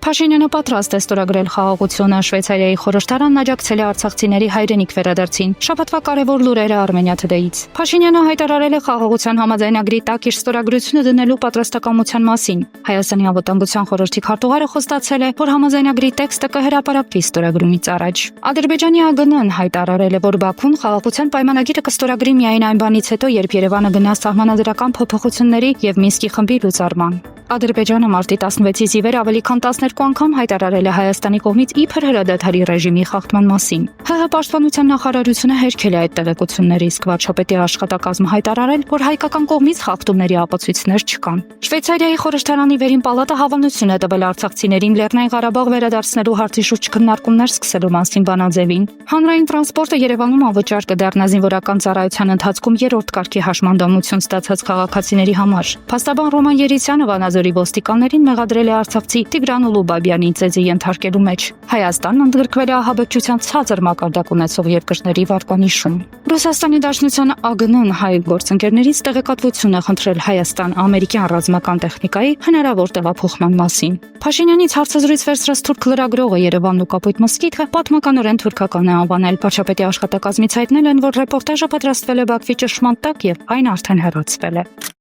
Փաշինյանը պատրաստ է ստորագրել խաղաղությունը։ Շվեյցարիայի խորհրդարանն աջակցել է արցախցիների հայրենիք վերադարձին։ Շաբաթվա կարևոր լուրերը Armenia Today-ից։ Փաշինյանը հայտարարել է խաղաղության համաձայնագրի տակ իր ստորագրությունը դնելու պատրաստակամության մասին։ Հայաստանի անվտանգության խորհրդի քարտուղարը խոստացել է, որ համաձայնագրի տեքստը կհրապարակվի ստորագրումից առաջ։ Ադրբեջանի ԱԳՆ-ն հայտարարել է, որ Բաքուն խաղաղության պայմանագիրը կստորագրի միայն այն բանից հետո, երբ Երևանը գնա սահմանադրական փոփոխությունների եւ Մինսկի խմբի լուծարման։ Ադրբեջանը մարտի 16-ից ի վեր ավելի քան 12 անգամ հայտարարել է Հայաստանի կողմից իբր հրադադարի ռեժիմի խախտման մասին։ ՀՀ պաշտպանության նախարարությունը հերքել է այդ տեղեկությունները, իսկ վարչապետի աշխատակազմը հայտարարել, որ հայկական կողմից խախտումների ապացույցներ չկան։ Շվեյցարիայի խորհրդարանի վերին պալատը հավանություն է տվել արցախցիներին Լեռնային Ղարաբաղ վերադարձնելու հարցի շուրջ քննարկումներ սկսելու մասին բանաձևին։ Հանրային տրանսպորտը Երևանում անվճար կդառնա զինվորական ծառայության ընթացքում երրորդ կարգի հաշմանդամություն ստացած քաղաքացիների համար։ Փաստաբան Ռոման Երիցյանը Վանաձորի ոստիկաններին մեղադրել է արցախցի Տիգրան Ուլուբաբյանին ծեծի ենթարկելու մեջ։ Հայաստանն ընդգրկվել է ահաբեկչության ցածր մակարդակ ունեցող երկրների վարկանիշում։ Ռուսաստանի Դաշնության ԱԳՆ-ն հայ գործընկերներից տեղեկատվություն է խնդրել Հայաստան-ամերիկյան ռազմական տեխնիկայի հնարավոր տեղափոխման մասին։ Փաշինյանից հարցազրույց վերցրած թուրք լրագրողը Երևանն ու Կապույտ մոսկիթը պատմականորեն թուրքական է անվանել։ Վարչապետի աշխատակազմից հայտնել են, որ ռեպորտաժը պատրաստվել է Բաքվի ճշմարտ տակ եւ այն արդեն հեռացվել է։